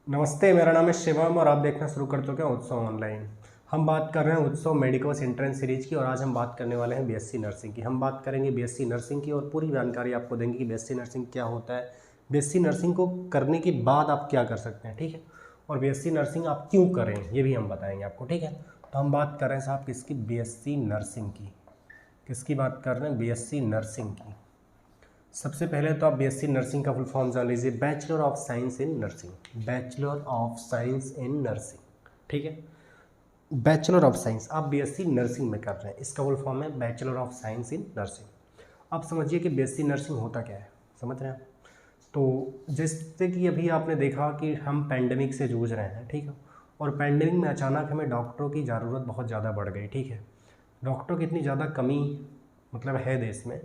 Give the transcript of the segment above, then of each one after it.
नमस्ते, मेरा नाम है शिवम और आप देखना शुरू कर चुके हैं उत्सव ऑनलाइन। हम बात कर रहे हैं उत्सव मेडिकल एंट्रेंस सीरीज की और आज हम बात करने वाले हैं बीएससी नर्सिंग की। हम बात करेंगे बीएससी नर्सिंग की और पूरी जानकारी आपको देंगे कि बीएससी नर्सिंग क्या होता है, बीएससी नर्सिंग को करने के बाद आप क्या कर सकते हैं, ठीक है, और बीएससी नर्सिंग आप क्यों करें ये भी हम बताएंगे आपको, ठीक है। तो हम बात कर रहे हैं साहब किसकी, बीएससी नर्सिंग की। किसकी बात कर रहे हैं, बीएससी नर्सिंग की। सबसे पहले तो आप बीएससी नर्सिंग का फुल फॉर्म जान लीजिए, bachelor of science in nursing. Bachelor of science in nursing, ठीक है। बैचलर ऑफ साइंस आप बीएससी नर्सिंग में कर रहे हैं, इसका फुल फॉर्म है bachelor of science in nursing. आप समझिए कि बीएससी नर्सिंग होता क्या है, समझ रहे हैं आप। तो जैसे कि अभी आपने देखा कि हम पैंडेमिक से जूझ रहे हैं, ठीक है, और पैंडेमिक में अचानक हमें डॉक्टरों की ज़रूरत बहुत ज़्यादा बढ़ गई, ठीक है। डॉक्टरों की इतनी ज़्यादा कमी मतलब है देश में,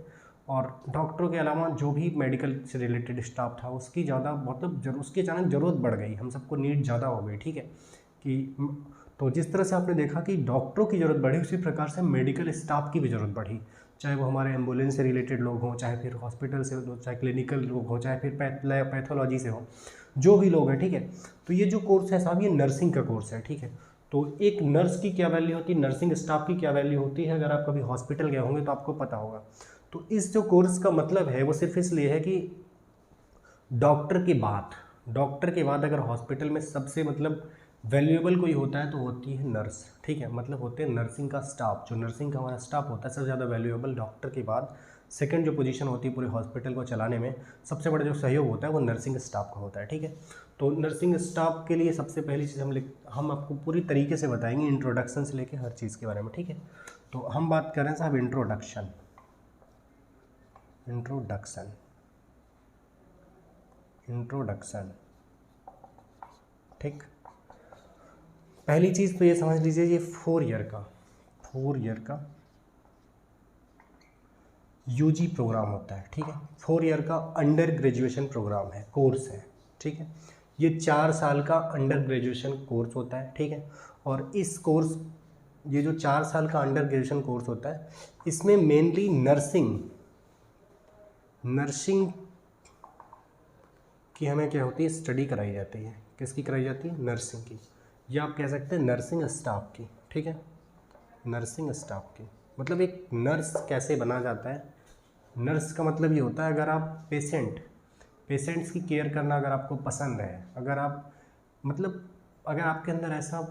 और डॉक्टरों के अलावा जो भी मेडिकल से रिलेटेड स्टाफ था उसकी ज़्यादा मतलब उसकी अचानक ज़रूरत बढ़ गई, हम सबको नीड ज़्यादा हो गई, ठीक है। कि तो जिस तरह से आपने देखा कि डॉक्टरों की ज़रूरत बढ़ी, उसी प्रकार से मेडिकल स्टाफ की भी ज़रूरत बढ़ी, चाहे वो हमारे एम्बुलेंस से रिलेटेड लोग हों, चाहे फिर हॉस्पिटल से हो, चाहे क्लिनिकल लोग हों, चाहे फिर पैथोलॉजी से हो, जो भी लोग हैं, ठीक है। तो ये जो कोर्स है साहब, ये नर्सिंग का कोर्स है, ठीक है। तो एक नर्स की क्या वैल्यू होती है, नर्सिंग स्टाफ की क्या वैल्यू होती है, अगर आप कभी हॉस्पिटल गए होंगे तो आपको पता होगा। तो इस जो कोर्स का मतलब है वो सिर्फ इसलिए है कि डॉक्टर के बाद अगर हॉस्पिटल में सबसे मतलब वैल्यूएबल कोई होता है तो होती है नर्स, ठीक है। मतलब होते हैं नर्सिंग का स्टाफ, जो नर्सिंग का हमारा स्टाफ होता है सबसे ज़्यादा वैल्यूएबल डॉक्टर के बाद सेकंड जो पोजीशन होती है पूरे हॉस्पिटल को चलाने में, सबसे बड़ा जो सहयोग होता है वो नर्सिंग स्टाफ का होता है, ठीक है। तो नर्सिंग स्टाफ के लिए सबसे पहली चीज़ हम आपको पूरी तरीके से बताएंगे, इंट्रोडक्शन से लेकर हर चीज़ के बारे में, ठीक है। तो हम बात कर रहे हैं साहब इंट्रोडक्शन। इंट्रोडक्शन, ठीक। पहली चीज़ तो ये समझ लीजिए, ये 4 ईयर का यूजी प्रोग्राम होता है, ठीक है। 4 ईयर का अंडर ग्रेजुएशन प्रोग्राम है, कोर्स है, ठीक है। ये 4 साल का अंडर ग्रेजुएशन कोर्स होता है, ठीक है। और इस कोर्स, ये जो 4 साल का अंडर ग्रेजुएशन कोर्स होता है, इसमें मेनली नर्सिंग की हमें क्या होती है, स्टडी कराई जाती है। किसकी कराई जाती है, नर्सिंग की, या आप कह सकते हैं नर्सिंग स्टाफ की, ठीक है। नर्सिंग स्टाफ की मतलब एक नर्स कैसे बना जाता है। नर्स का मतलब ये होता है, अगर आप पेशेंट्स की केयर करना अगर आपको पसंद है, अगर आप मतलब अगर आपके अंदर ऐसा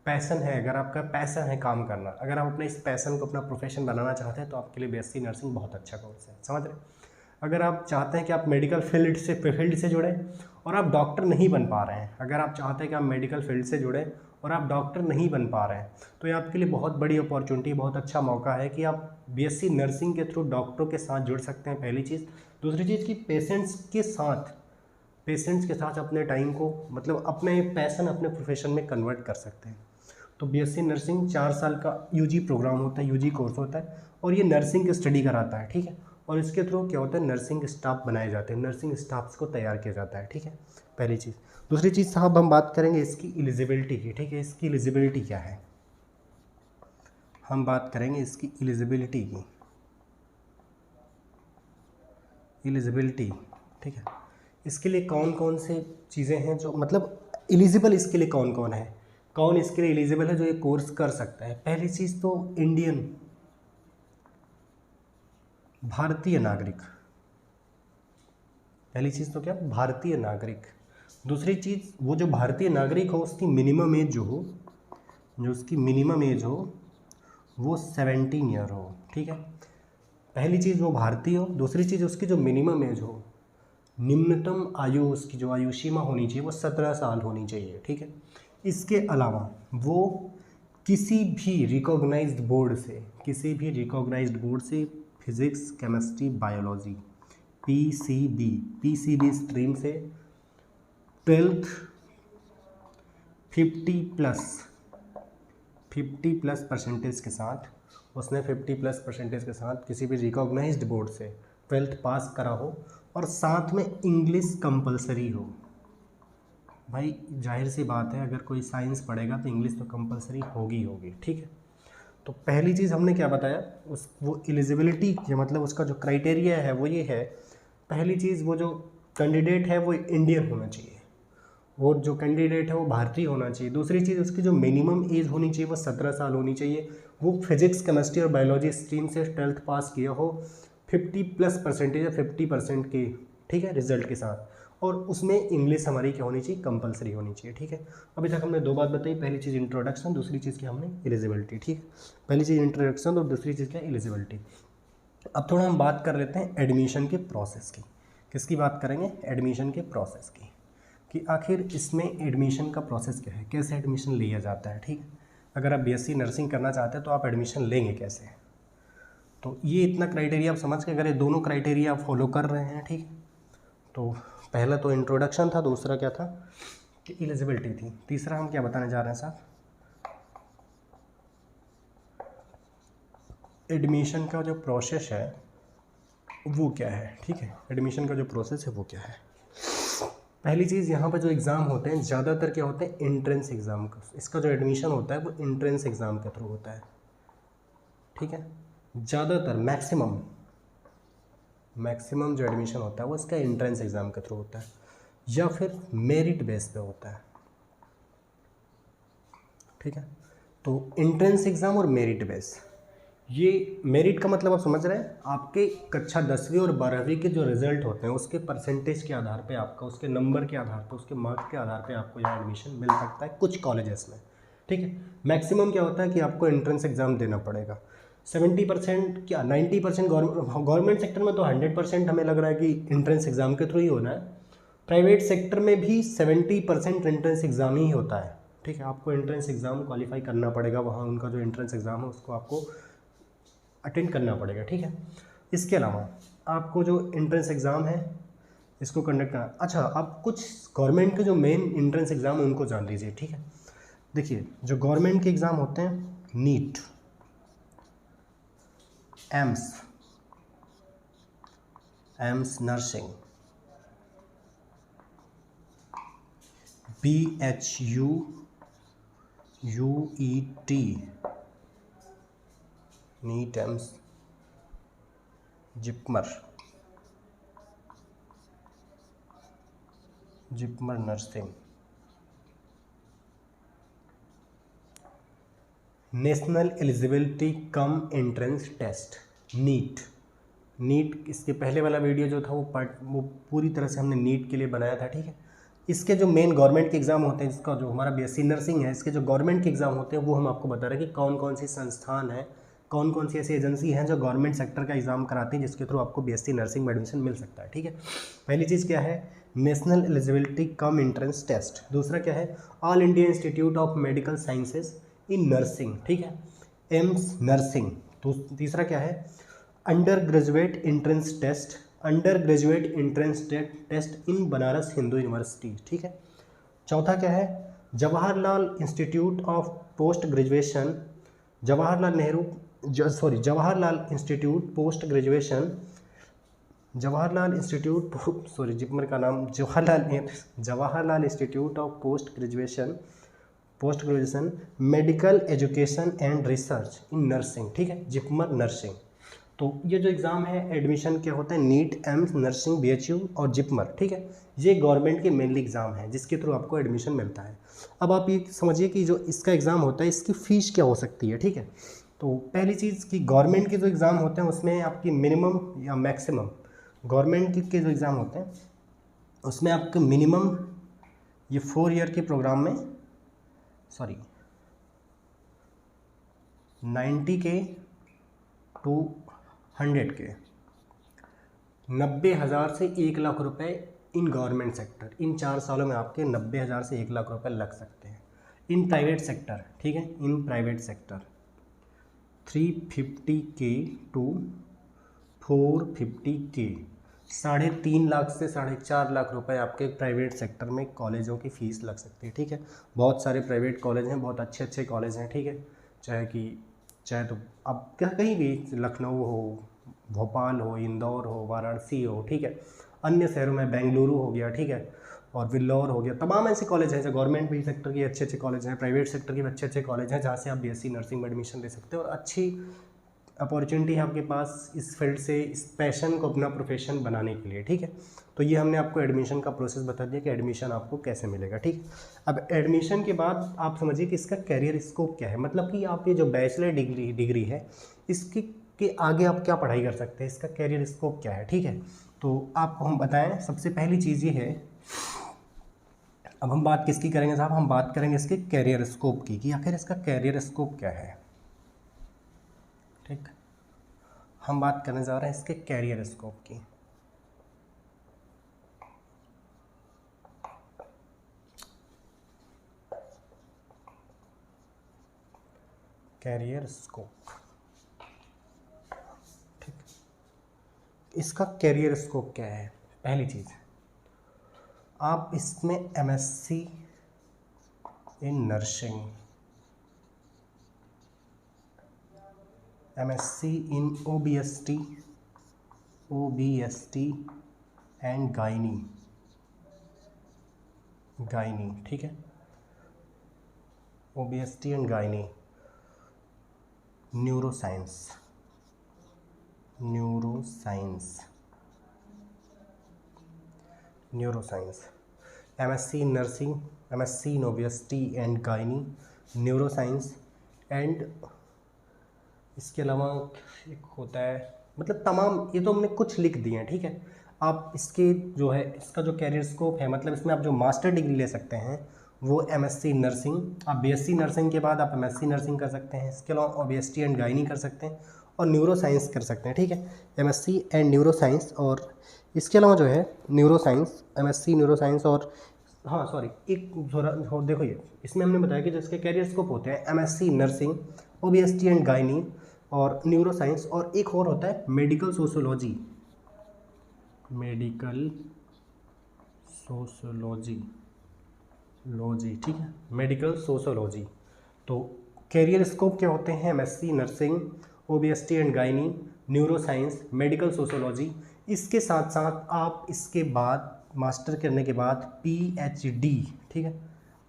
पैसन है, अगर आपका पैसन है काम करना, अगर आप अपने इस पैसन को अपना प्रोफेशन बनाना चाहते हैं तो आपके लिए बीएससी नर्सिंग बहुत अच्छा कोर्स है, समझ रहे हैं। अगर आप चाहते हैं कि आप मेडिकल फील्ड से जुड़ें और आप डॉक्टर नहीं बन पा रहे हैं, अगर आप चाहते हैं कि आप मेडिकल फील्ड से जुड़ें और आप डॉक्टर नहीं बन पा रहे हैं, तो ये आपके लिए बहुत बड़ी अपॉर्चुनिटी, बहुत अच्छा मौका है कि आप बीएससी नर्सिंग के थ्रू डॉक्टरों के साथ जुड़ सकते हैं, पहली चीज़। दूसरी चीज़ कि पेशेंट्स के साथ अपने टाइम को मतलब अपने पैसन अपने प्रोफेशन में कन्वर्ट कर सकते हैं। तो बीएससी नर्सिंग 4 साल का यूजी प्रोग्राम होता है, यूजी कोर्स होता है, और ये नर्सिंग की स्टडी कराता है, ठीक है। और इसके थ्रू क्या होता है, नर्सिंग स्टाफ बनाए जाते हैं, नर्सिंग स्टाफ्स को तैयार किया जाता है, ठीक है, पहली चीज़। दूसरी चीज़ साहब हम बात करेंगे इसकी एलिजिबिलिटी की, ठीक है। इसकी एलिजिबिलिटी क्या है, हम बात करेंगे इसकी एलिजिबिलिटी की, ठीक है। इसके लिए कौन कौन से चीज़ें हैं जो मतलब एलिजिबल, इसके लिए कौन कौन है, कौन इसके लिए एलिजिबल है जो ये कोर्स कर सकता है। पहली चीज़ तो भारतीय नागरिक, पहली चीज़ तो क्या, भारतीय नागरिक। दूसरी चीज़, वो जो भारतीय नागरिक हो उसकी मिनिमम एज जो हो वो 17 ईयर हो, ठीक है। पहली चीज़ वो भारतीय हो, दूसरी चीज़ उसकी जो मिनिमम एज हो, निम्नतम आयु उसकी जो आयु सीमा होनी चाहिए वो 17 साल होनी चाहिए, ठीक है। इसके अलावा वो किसी भी रिकॉग्नाइज्ड बोर्ड से physics, chemistry, biology, PCB stream से 12th 50+ परसेंटेज के साथ, उसने 50+ परसेंटेज के साथ किसी भी रिकॉग्नाइज्ड बोर्ड से 12th पास करा हो, और साथ में इंग्लिश कंपलसरी हो। भाई जाहिर सी बात है, अगर कोई साइंस पढ़ेगा तो इंग्लिश तो कंपलसरी होगी, ठीक है। तो पहली चीज़ हमने क्या बताया, वो एलिजिबिलिटी मतलब उसका जो क्राइटेरिया है वो ये है, पहली चीज़ वो जो कैंडिडेट है वो इंडियन होना चाहिए, और जो कैंडिडेट है वो भारतीय होना चाहिए। दूसरी चीज़, उसकी जो मिनिमम एज होनी चाहिए वो 17 साल होनी चाहिए। वो फिजिक्स, केमिस्ट्री और बायोलॉजी स्ट्रीम से 12th पास किया हो, 50+% या 50% की, ठीक है, रिजल्ट के साथ। और उसमें इंग्लिश हमारी क्या होनी चाहिए, कंपलसरी होनी चाहिए, ठीक है। अभी तक हमने 2 बात बताई, पहली चीज़ इंट्रोडक्शन, दूसरी चीज़ क्या हमने एलिजिबिलिटी, ठीक है। पहली चीज़ इंट्रोडक्शन और दूसरी चीज़ क्या एलिजिबिलिटी। अब थोड़ा हम बात कर लेते हैं एडमिशन के प्रोसेस की। किसकी बात करेंगे, एडमिशन के प्रोसेस की, कि आखिर इसमें एडमिशन का प्रोसेस क्या है, कैसे एडमिशन लिया जाता है, ठीक है। अगर आप बीएससी नर्सिंग करना चाहते हैं तो आप एडमिशन लेंगे कैसे, तो ये इतना क्राइटेरिया आप समझ के, अगर ये दोनों क्राइटेरिया आप फॉलो कर रहे हैं, ठीक है, तो पहला तो इंट्रोडक्शन था, दूसरा क्या था कि एलिजिबिलिटी थी, तीसरा हम क्या बताने जा रहे हैं साहब, एडमिशन का जो प्रोसेस है वो क्या है, ठीक है। एडमिशन का जो प्रोसेस है वो क्या है। पहली चीज़, यहाँ पर जो एग्ज़ाम होते हैं ज़्यादातर क्या होते हैं, एंट्रेंस एग्ज़ाम का, इसका जो एडमिशन होता है वो एंट्रेंस एग्ज़ाम के थ्रू होता है, ठीक है। ज़्यादातर मैक्सिमम जो एडमिशन होता है वो इसका एंट्रेंस एग्ज़ाम के थ्रू होता है, या फिर मेरिट बेस पे होता है, ठीक है। तो एंट्रेंस एग्ज़ाम और मेरिट बेस, ये मेरिट का मतलब आप समझ रहे हैं, आपके कक्षा 10वीं और 12वीं के जो रिजल्ट होते हैं उसके परसेंटेज के आधार पे आपका, उसके नंबर के आधार पे, उसके मार्क्स के आधार पे आपको यहाँ एडमिशन मिल सकता है कुछ कॉलेजेस में, ठीक है। मैक्सिमम क्या होता है कि आपको एंट्रेंस एग्ज़ाम देना पड़ेगा। 70% क्या 90% गवर्नमेंट सेक्टर में तो 100% हमें लग रहा है कि एंट्रेंस एग्ज़ाम के थ्रू ही होना है। प्राइवेट सेक्टर में भी 70% एंट्रेंस एग्ज़ाम ही होता है, ठीक है। आपको एंट्रेंस एग्ज़ाम क्वालिफाई करना पड़ेगा, वहाँ उनका जो एंट्रेंस एग्ज़ाम है उसको आपको अटेंड करना पड़ेगा, ठीक है। इसके अलावा आपको जो एंट्रेंस एग्ज़ाम है इसको कंडक्ट करना, अच्छा, आप कुछ गवर्नमेंट के जो मेन एंट्रेंस एग्ज़ाम है उनको जान लीजिए, ठीक है। देखिए, जो गवर्नमेंट के एग्ज़ाम होते हैं, NEET, AIIMS nursing, BHU UET, NEET, AIIMS, JIPMER nursing, national eligibility cum entrance test, NEET. इसके पहले वाला वीडियो जो था वो पूरी तरह से हमने नीट के लिए बनाया था, ठीक है। इसके जो मेन गवर्नमेंट के एग्ज़ाम होते हैं, जिसका जो हमारा बीएससी नर्सिंग है, इसके जो गवर्नमेंट के एग्ज़ाम होते हैं वो हम आपको बता रहे हैं कि कौन कौन सी संस्थान है, कौन कौन सी ऐसी एजेंसी हैं जो गवर्नमेंट सेक्टर का एग्ज़ाम कराती हैं जिसके थ्रू आपको बीएससी नर्सिंग में एडमिशन मिल सकता है, ठीक है। पहली चीज़ क्या है, national eligibility cum entrance test. दूसरा क्या है, all India institute of medical sciences in nursing, ठीक है, एम्स नर्सिंग। तो तीसरा क्या है, undergraduate entrance test in Banaras Hindu university, ठीक है। चौथा क्या है, Jawaharlal institute of post graduation, Jawaharlal JIPMER का नाम Jawaharlal institute of post graduation medical education and research in nursing, ठीक है, जिपमर नर्सिंग। तो ये जो एग्ज़ाम है एडमिशन क्या होता है, नीट, एम्स नर्सिंग, BHU और जिपमर, ठीक है। ये गवर्नमेंट के मेनली एग्ज़ाम है जिसके थ्रू आपको एडमिशन मिलता है। अब आप ये समझिए कि जो इसका एग्ज़ाम होता है इसकी फ़ीस क्या हो सकती है, ठीक है। तो पहली चीज़ कि गवर्नमेंट के जो एग्ज़ाम होते हैं उसमें आपकी मिनिमम या मैक्सिमम, गवर्नमेंट के जो एग्ज़ाम होते हैं उसमें आपके मिनिमम ये 4 ईयर के प्रोग्राम में 90K to 100K, 90,000 से 1 लाख रुपए इन गवर्नमेंट सेक्टर, इन 4 सालों में आपके 90,000 से 1 लाख रुपए लग सकते हैं। इन प्राइवेट सेक्टर, ठीक है, in private sector 350K to 450K, 3.5 lakh से 4.5 लाख रुपए आपके प्राइवेट सेक्टर में कॉलेजों की फ़ीस लग सकती है, ठीक है। बहुत सारे प्राइवेट कॉलेज हैं, बहुत अच्छे अच्छे कॉलेज हैं, ठीक है, चाहे तो अब क्या कहीं भी, लखनऊ हो, भोपाल हो, इंदौर हो, वाराणसी हो, ठीक है, अन्य शहरों में बेंगलुरु हो गया, ठीक है, और वेल्लोर हो गया, तमाम ऐसे कॉलेज हैं जो गवर्नमेंट भी सेक्टर के अच्छे अच्छे कॉलेज हैं, प्राइवेट सेक्टर के भी अच्छे अच्छे कॉलेज हैं जहाँ से आप बीएससी नर्सिंग में एडमिशन ले सकते हो और अच्छी अपॉर्चुनिटी है आपके पास इस फील्ड से, इस पैशन को अपना प्रोफेशन बनाने के लिए, ठीक है। तो ये हमने आपको एडमिशन का प्रोसेस बता दिया कि एडमिशन आपको कैसे मिलेगा, ठीक। अब एडमिशन के बाद आप समझिए कि इसका कैरियर स्कोप क्या है, मतलब कि आप ये जो बैचलर डिग्री है इसकी के आगे आप क्या पढ़ाई कर सकते हैं, इसका कैरियर स्कोप क्या है, ठीक है। तो आपको हम बताएं, सबसे पहली चीज़ ये है, अब हम बात किसकी करेंगे साहब, हम बात करेंगे इसके कैरियर स्कोप की कि आखिर इसका कैरियर स्कोप क्या है, ठीक। हम बात करने जा रहे हैं इसके कैरियर स्कोप की। कैरियर स्कोप, ठीक। इसका कैरियर स्कोप क्या है, पहली चीज़ आप इसमें MSc in nursing, MSc in OBST and gynae, ठीक है, OBST and gynae, neuroscience, MSc in nursing, MSc in OBST and gynae, neuroscience and इसके अलावा एक होता है, मतलब तमाम, ये तो हमने कुछ लिख दिए हैं, ठीक है। आप इसके जो है इसका जो कैरियर स्कोप है, मतलब इसमें आप जो मास्टर डिग्री ले सकते हैं वो एमएससी नर्सिंग, आप बीएससी नर्सिंग के बाद आप एमएससी नर्सिंग कर सकते हैं, इसके अलावा ओबीएसटी एंड गायनी कर सकते हैं और न्यूरोसाइंस कर सकते हैं, ठीक है, एमएससी एंड न्यूरोसाइंस। और इसके अलावा जो है न्यूरोसाइंस, एमएससी न्यूरोसाइंस और हाँ सॉरी एक थोड़ा देखो, ये इसमें हमने बताया कि जिसके कैरियर स्कोप होते हैं MSc nursing, OBST and gynae और न्यूरोसाइंस, और एक और होता है मेडिकल सोशियोलॉजी, ठीक है, मेडिकल सोशियोलॉजी। तो कैरियर स्कोप क्या होते हैं, MSc nursing, OBST and gynae, neuroscience, medical sociology. इसके साथ साथ आप इसके बाद मास्टर करने के बाद पीएचडी, ठीक है,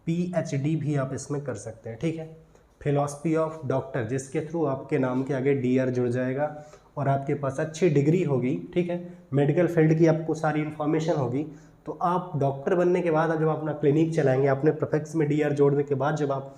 पीएचडी भी आप इसमें कर सकते हैं, ठीक है, फिलॉसफी ऑफ डॉक्टर, जिसके थ्रू आपके नाम के आगे डीआर जुड़ जाएगा और आपके पास अच्छी डिग्री होगी, ठीक है, मेडिकल फील्ड की आपको सारी इन्फॉर्मेशन होगी। तो आप डॉक्टर बनने के बाद जब अपना क्लिनिक चलाएंगे, अपने प्रोफेक्स में डीआर जोड़ने के बाद जब आप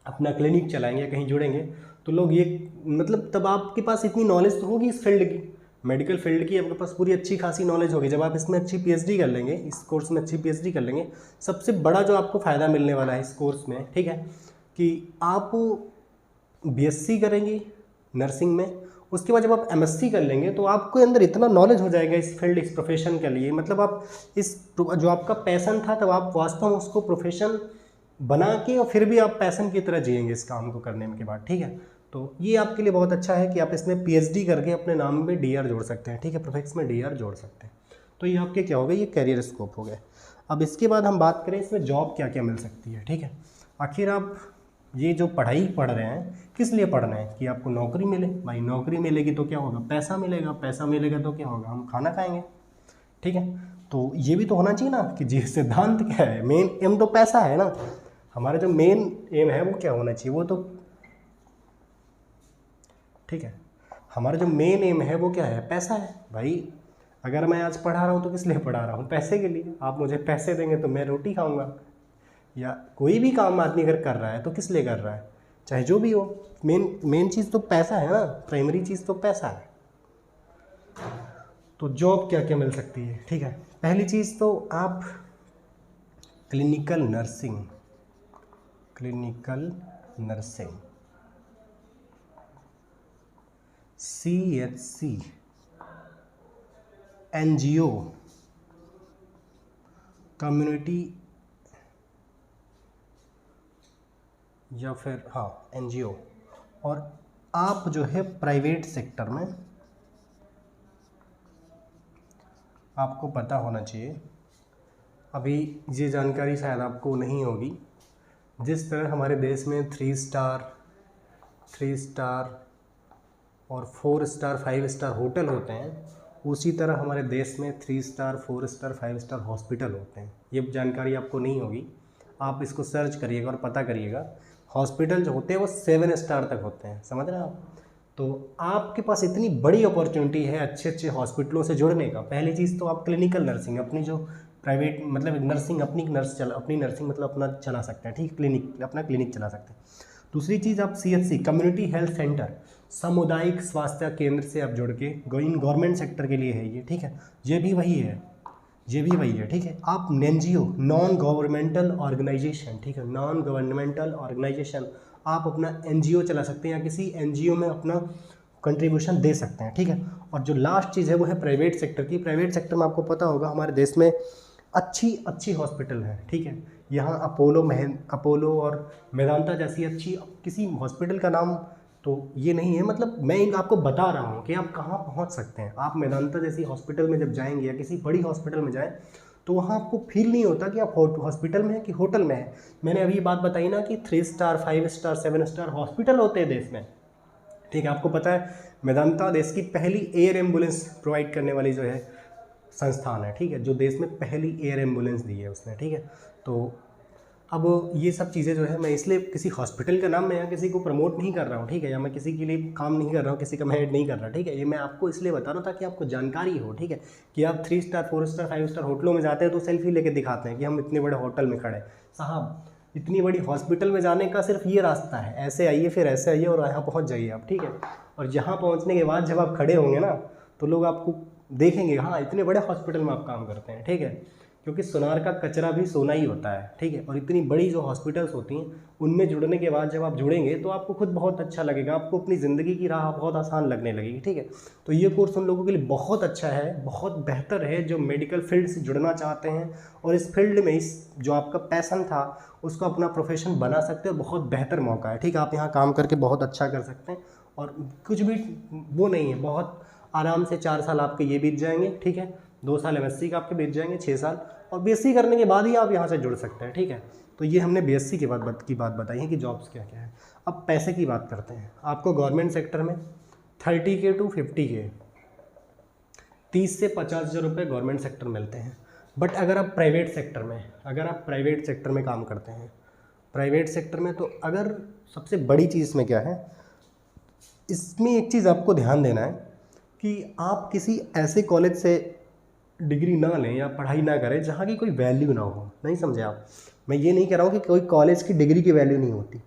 अपना क्लिनिक चलाएंगे, कहीं जुड़ेंगे, तो लोग ये मतलब तब आपके पास इतनी नॉलेज तो होगी इस फील्ड की, मेडिकल फील्ड की आपके पास पूरी अच्छी खासी नॉलेज होगी। जब आप इसमें अच्छी पीएचडी कर लेंगे, इस कोर्स में अच्छी पीएचडी कर लेंगे, सबसे बड़ा जो आपको फ़ायदा मिलने वाला है इस कोर्स में, ठीक है, कि आप बीएससी करेंगे नर्सिंग में, उसके बाद जब आप एमएससी कर लेंगे तो आपके अंदर इतना नॉलेज हो जाएगा इस फील्ड, इस प्रोफेशन के लिए, मतलब आप इस जो आपका पैशन था तब आप वास्तव में उसको प्रोफेशन बना के और फिर भी आप पैशन की तरह जिएंगे इस काम को करने के बाद, ठीक है। तो ये आपके लिए बहुत अच्छा है कि आप इसमें पीएचडी करके अपने नाम में डीआर जोड़ सकते हैं, ठीक है, प्रोफेक्स में डीआर जोड़ सकते हैं। तो ये आपके क्या हो गए, ये कैरियर स्कोप हो गए। अब इसके बाद हम बात करें इसमें जॉब क्या क्या मिल सकती है, ठीक है। आखिर आप ये जो पढ़ाई पढ़ रहे हैं किस लिए पढ़ रहे हैं, कि आपको नौकरी मिले, भाई नौकरी मिलेगी तो क्या होगा, पैसा मिलेगा, पैसा मिलेगा तो क्या होगा, हम खाना खाएंगे, ठीक है। तो ये भी तो होना चाहिए ना कि जी सिद्धांत क्या है, मेन एम तो पैसा है ना, हमारा जो मेन एम है वो क्या होना चाहिए, वो तो ठीक है, हमारा जो मेन एम है वो क्या है, पैसा है भाई। अगर मैं आज पढ़ा रहा हूँ तो किस लिए पढ़ा रहा हूँ, पैसे के लिए। आप मुझे पैसे देंगे तो मैं रोटी खाऊंगा, या कोई भी काम आदमी अगर कर रहा है तो किस लिए कर रहा है, चाहे जो भी हो, मेन चीज़ तो पैसा है ना, प्राइमरी चीज़ तो पैसा है। तो जॉब क्या क्या मिल सकती है, ठीक है, पहली चीज़ तो आप clinical nursing, CHC, NGO, community, या फिर हाँ NGO, और आप जो है प्राइवेट सेक्टर में, आपको पता होना चाहिए, अभी ये जानकारी शायद आपको नहीं होगी, जिस तरह हमारे देश में 3 स्टार और 4 स्टार 5 स्टार होटल होते हैं, उसी तरह हमारे देश में 3 स्टार 4 स्टार 5 स्टार हॉस्पिटल होते हैं। ये जानकारी आपको नहीं होगी, आप इसको सर्च करिएगा और पता करिएगा। हॉस्पिटल जो होते हैं वो 7 स्टार तक होते हैं, समझ रहे हैं आप। तो आपके पास इतनी बड़ी अपॉर्चुनिटी है अच्छे अच्छे हॉस्पिटलों से जुड़ने का। पहली चीज़ तो आप क्लिनिकल नर्सिंग अपनी जो प्राइवेट मतलब नर्सिंग अपनी नर्सिंग मतलब अपना चला सकते हैं, ठीक, क्लिनिक अपना क्लिनिक चला सकते हैं। दूसरी चीज़ आप CHC कम्युनिटी हेल्थ सेंटर सामुदायिक स्वास्थ्य केंद्र से आप जुड़ के इन गवर्नमेंट सेक्टर के लिए है ये, ठीक है, ये भी वही है, ये भी वही है, ठीक है। आप NGO नॉन गवर्नमेंटल ऑर्गेनाइजेशन, ठीक है, नॉन गवर्नमेंटल ऑर्गेनाइजेशन आप अपना NGO चला सकते हैं या किसी NGO में अपना कंट्रीब्यूशन दे सकते हैं, ठीक है। और जो लास्ट चीज़ है वो है प्राइवेट सेक्टर की। प्राइवेट सेक्टर में आपको पता होगा हमारे देश में अच्छी अच्छी हॉस्पिटल है, ठीक है। यहाँ अपोलो और मेदांता जैसी अच्छी किसी हॉस्पिटल का नाम तो ये नहीं है, मतलब मैं आपको बता रहा हूँ कि आप कहाँ पहुँच सकते हैं। आप मेदांता जैसी हॉस्पिटल में जब जाएंगे या किसी बड़ी हॉस्पिटल में जाएं तो वहाँ आपको फील नहीं होता कि आप हॉस्पिटल में हैं कि होटल में हैं। मैंने अभी बात बताई ना कि 3 स्टार 5 स्टार 7 स्टार हॉस्पिटल होते हैं देश में, ठीक है। आपको पता है मेदांता देश की पहली एयर एम्बुलेंस प्रोवाइड करने वाली जो है संस्थान है, ठीक है, जो देश में पहली एयर एम्बुलेंस दी है उसने, ठीक है। तो अब ये सब चीज़ें जो है मैं इसलिए किसी हॉस्पिटल का नाम मैं यहाँ किसी को प्रमोट नहीं कर रहा हूँ, ठीक है, या मैं किसी के लिए काम नहीं कर रहा हूँ, किसी का मैं ऐड नहीं कर रहा, ठीक है। ये मैं आपको इसलिए बता रहा हूँ ताकि आपको जानकारी हो, ठीक है, कि आप 3 स्टार 4 स्टार 5 स्टार होटलों में जाते हैं तो सेल्फी लेके दिखाते हैं कि हम इतने बड़े होटल में खड़े। साहब इतनी बड़ी हॉस्पिटल में जाने का सिर्फ ये रास्ता है, ऐसे आइए फिर ऐसे आइए और यहाँ पहुँच जाइए आप, ठीक है। और यहाँ पहुँचने के बाद जब आप खड़े होंगे ना तो लोग आपको देखेंगे, हाँ इतने बड़े हॉस्पिटल में आप काम करते हैं, ठीक है, क्योंकि सुनार का कचरा भी सोना ही होता है, ठीक है। और इतनी बड़ी जो हॉस्पिटल्स होती हैं उनमें जुड़ने के बाद जब आप जुड़ेंगे तो आपको खुद बहुत अच्छा लगेगा, आपको अपनी ज़िंदगी की राह बहुत आसान लगने लगेगी, ठीक है। तो ये कोर्स उन लोगों के लिए बहुत अच्छा है, बहुत बेहतर है जो मेडिकल फील्ड से जुड़ना चाहते हैं और इस फील्ड में इस जो आपका पैशन था उसको अपना प्रोफेशन बना सकते हैं। बहुत बेहतर मौका है, ठीक है, आप यहाँ काम करके बहुत अच्छा कर सकते हैं और कुछ भी वो नहीं है, बहुत आराम से 4 साल आपके ये बीत जाएंगे, ठीक है, 2 साल MSc का आपके बीत जाएंगे, 6 साल, और BSc करने के बाद ही आप यहाँ से जुड़ सकते हैं, ठीक है। तो ये हमने BSc की बात बताई है कि जॉब्स क्या क्या है। अब पैसे की बात करते हैं। आपको गवर्नमेंट सेक्टर में 30K to 50K 30 से 50 हज़ार रुपये गवर्नमेंट सेक्टर मिलते हैं। बट अगर आप प्राइवेट सेक्टर में काम करते हैं, प्राइवेट सेक्टर में, तो अगर सबसे बड़ी चीज़ में क्या है, इसमें एक चीज़ आपको ध्यान देना है कि आप किसी ऐसे कॉलेज से डिग्री ना लें या पढ़ाई ना करें जहाँ की कोई वैल्यू ना हो। नहीं समझे आप? मैं ये नहीं कह रहा हूँ कि कोई कॉलेज की डिग्री की वैल्यू नहीं होती।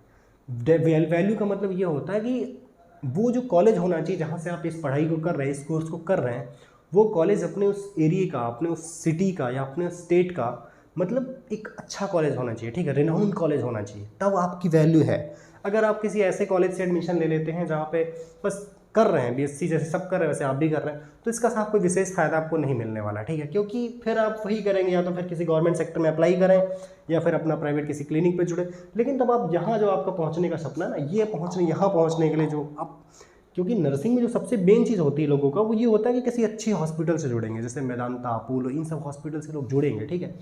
वैल्यू का मतलब ये होता है कि वो जो कॉलेज होना चाहिए जहाँ से आप इस पढ़ाई को कर रहे हैं, इस कोर्स को कर रहे हैं, वो कॉलेज अपने उस एरिया का, अपने उस सिटी का या अपने स्टेट का मतलब एक अच्छा कॉलेज होना चाहिए, ठीक है, रिनाउंड कॉलेज होना चाहिए, तब आपकी वैल्यू है। अगर आप किसी ऐसे कॉलेज से एडमिशन ले लेते हैं जहाँ पे बस कर रहे हैं BSc जैसे सब कर रहे हैं वैसे आप भी कर रहे हैं, तो इसका साथ कोई विशेष फ़ायदा आपको नहीं मिलने वाला, ठीक है, क्योंकि फिर आप वही करेंगे, या तो फिर किसी गवर्नमेंट सेक्टर में अप्लाई करें या फिर अपना प्राइवेट किसी क्लिनिक पे जुड़े। लेकिन तब आप यहाँ जो आपका पहुँचने का सपना है ना, ये यहाँ पहुँचने के लिए जो आप, क्योंकि नर्सिंग में जो सबसे मेन चीज़ होती है लोगों का वो ये होता है कि किसी अच्छी हॉस्पिटल से जुड़ेंगे, जैसे मेदांता, अपोलो, इन सब हॉस्पिटल से लोग जुड़ेंगे, ठीक है।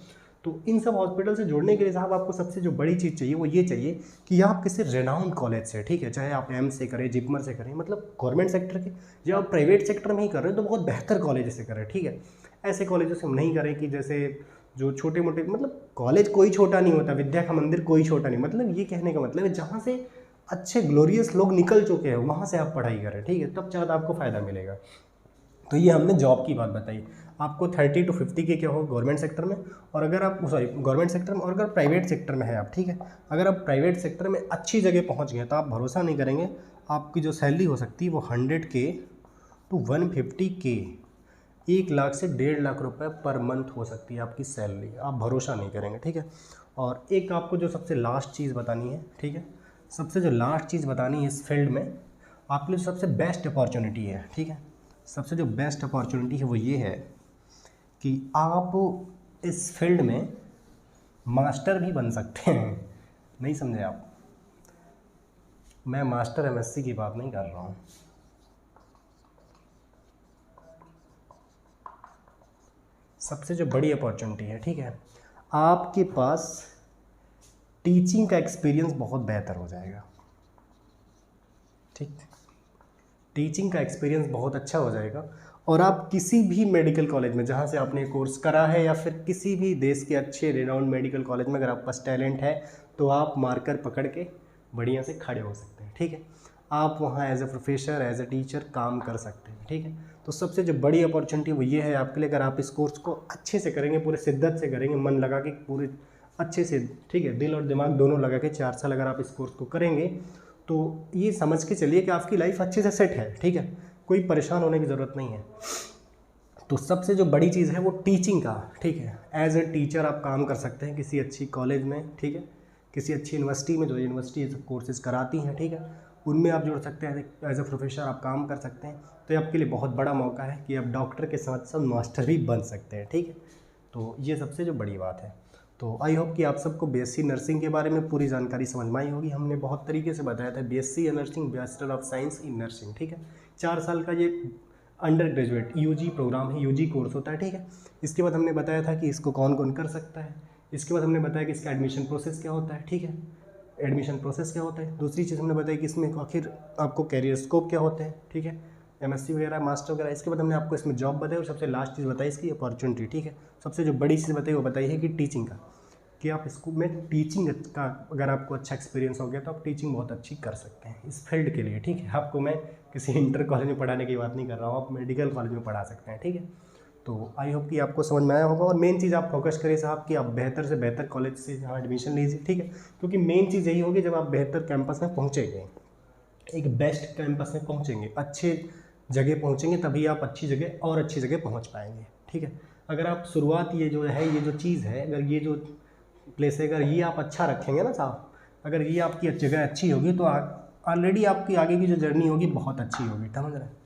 तो इन सब हॉस्पिटल से जुड़ने के लिए साहब आपको सबसे जो बड़ी चीज़ चाहिए वो ये चाहिए कि आप किसी रेनाउंड कॉलेज से, ठीक है, चाहे आप एम्स से करें, जिपमर से करें, मतलब गवर्नमेंट सेक्टर के, जब आप प्राइवेट सेक्टर में ही कर रहे हैं तो बहुत बेहतर कॉलेज से करें, ठीक है। ऐसे कॉलेजों से हम नहीं करें कि जैसे जो छोटे मोटे, मतलब कॉलेज कोई छोटा नहीं होता, विद्या का मंदिर कोई छोटा नहीं, मतलब ये कहने का मतलब है जहाँ से अच्छे ग्लोरियस लोग निकल चुके हैं वहाँ से आप पढ़ाई करें, ठीक है, तब ज़्यादा आपको फ़ायदा मिलेगा। तो ये हमने जॉब की बात बताई। आपको 30 to 50K क्या हो गवर्नमेंट सेक्टर में, और अगर आप गवर्नमेंट सेक्टर में, और अगर प्राइवेट सेक्टर में है आप, ठीक है, अगर आप प्राइवेट सेक्टर में अच्छी जगह पहुंच गए तो आप भरोसा नहीं करेंगे, आपकी जो सैलरी हो सकती है वो 100K to 150K 1 लाख से 1.5 लाख रुपए पर मंथ हो सकती है आपकी सैलरी, आप भरोसा नहीं करेंगे, ठीक है। और एक आपको जो सबसे लास्ट चीज़ बतानी है, ठीक है, सबसे जो लास्ट चीज़ बतानी है इस फील्ड में आपके लिए सबसे बेस्ट अपॉर्चुनिटी है, ठीक है, सबसे जो बेस्ट अपॉर्चुनिटी है वो ये है कि आप इस फील्ड में मास्टर भी बन सकते हैं। नहीं समझे आप? मैं मास्टर MSc की बात नहीं कर रहा हूँ। सबसे जो बड़ी अपॉर्चुनिटी है, ठीक है, आपके पास टीचिंग का एक्सपीरियंस बहुत बेहतर हो जाएगा, ठीक, टीचिंग का एक्सपीरियंस बहुत अच्छा हो जाएगा और आप किसी भी मेडिकल कॉलेज में जहाँ से आपने कोर्स करा है या फिर किसी भी देश के अच्छे रिनाउंड मेडिकल कॉलेज में अगर आपके पास टैलेंट है तो आप मार्कर पकड़ के बढ़िया से खड़े हो सकते हैं, ठीक है। आप वहाँ as a professor, as a teacher काम कर सकते हैं, ठीक है। तो सबसे जो बड़ी अपॉर्चुनिटी वो ये है आपके लिए, अगर आप इस कोर्स को अच्छे से करेंगे, पूरे शिद्दत से करेंगे, मन लगा के पूरे अच्छे से, ठीक है, दिल और दिमाग दोनों लगा के 4 साल अगर आप इस कोर्स को करेंगे तो ये समझ के चलिए कि आपकी लाइफ अच्छे से सेट है, ठीक है, कोई परेशान होने की ज़रूरत नहीं है। तो सबसे जो बड़ी चीज़ है वो टीचिंग का, ठीक है, एज ए टीचर आप काम कर सकते हैं किसी अच्छी कॉलेज में, ठीक है, किसी अच्छी यूनिवर्सिटी में, जो यूनिवर्सिटी ये सब कोर्सेज कराती हैं, ठीक है, उनमें आप जुड़ सकते हैं, एज ए प्रोफेसर आप काम कर सकते हैं। तो ये आपके लिए बहुत बड़ा मौका है कि आप डॉक्टर के साथ साथ मास्टर भी बन सकते हैं, ठीक है। तो ये सबसे जो बड़ी बात है। तो आई होप कि आप सबको बीएससी नर्सिंग के बारे में पूरी जानकारी समझ में आई होगी। हमने बहुत तरीके से बताया था BSc nursing, bachelor of science in nursing, ठीक है। 4 साल का ये अंडर ग्रेजुएट यूजी प्रोग्राम है, यूजी कोर्स होता है, ठीक है। इसके बाद हमने बताया था कि इसको कौन कौन कर सकता है। इसके बाद हमने बताया कि इसका एडमिशन प्रोसेस क्या होता है, ठीक है, एडमिशन प्रोसेस क्या होता है। दूसरी चीज़ हमने बताई कि इसमें आखिर आपको कैरियर स्कोप क्या होते हैं, ठीक है, एमएससी वगैरह, मास्टर वगैरह। इसके बाद हमने आपको इसमें जॉब बताई और सबसे लास्ट चीज़ बताई इसकी अपॉर्चुनिटी, ठीक है। सबसे जो बड़ी चीज़ बताई वो बताई है कि टीचिंग का, कि आप स्कूल में टीचिंग का अगर आपको अच्छा एक्सपीरियंस हो गया तो आप टीचिंग बहुत अच्छी कर सकते हैं इस फील्ड के लिए, ठीक है। आपको मैं किसी इंटर कॉलेज में पढ़ाने की बात नहीं कर रहा हूँ, आप मेडिकल कॉलेज में पढ़ा सकते हैं, ठीक है। तो आई होप कि आपको समझ में आया होगा। और मेन चीज़ आप फोकस करिए साहब कि आप बेहतर से बेहतर कॉलेज से यहाँ एडमिशन लीजिए, ठीक है, क्योंकि मेन चीज़ यही होगी जब आप बेहतर कैंपस में पहुँचेंगे, एक बेस्ट कैंपस में पहुँचेंगे, अच्छे जगह पहुँचेंगे, तभी आप अच्छी जगह और अच्छी जगह पहुँच पाएंगे, ठीक है। अगर आप शुरुआत ये जो है, ये जो चीज़ है, अगर ये जो प्लेस है, अगर ये आप अच्छा रखेंगे ना साहब, अगर ये आपकी जगह अच्छी होगी तो ऑलरेडी आपकी आगे की जो जर्नी होगी बहुत अच्छी होगी, समझ रहे हैं।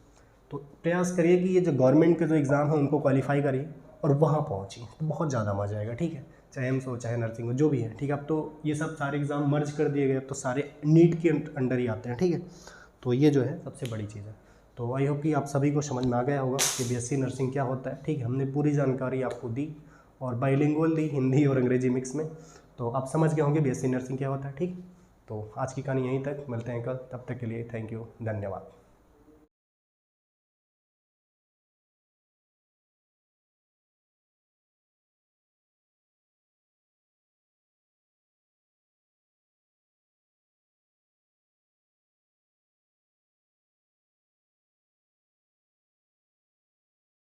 तो प्रयास करिए कि ये जो गवर्नमेंट के जो एग्ज़ाम है उनको क्वालिफाई करिए और वहाँ पहुँचिए, तो बहुत ज़्यादा मजा आएगा, ठीक है। चाहे एम्स हो, चाहे नर्सिंग हो, जो भी है, ठीक है। अब तो ये सब सारे एग्ज़ाम मर्ज कर दिए गए, अब तो सारे नीट के अंडर ही आते हैं, ठीक है। तो ये जो है सबसे बड़ी चीज़ है। तो आई होप कि आप सभी को समझ में आ गया होगा कि बीएससी नर्सिंग क्या होता है, ठीक है। हमने पूरी जानकारी आपको दी और बाइलिंगुअल दी, हिंदी और अंग्रेजी मिक्स में। तो आप समझ गए होंगे बीएससी नर्सिंग क्या होता है, ठीक। तो आज की कहानी यहीं तक, मिलते हैं कल, तब तक के लिए थैंक यू, धन्यवाद।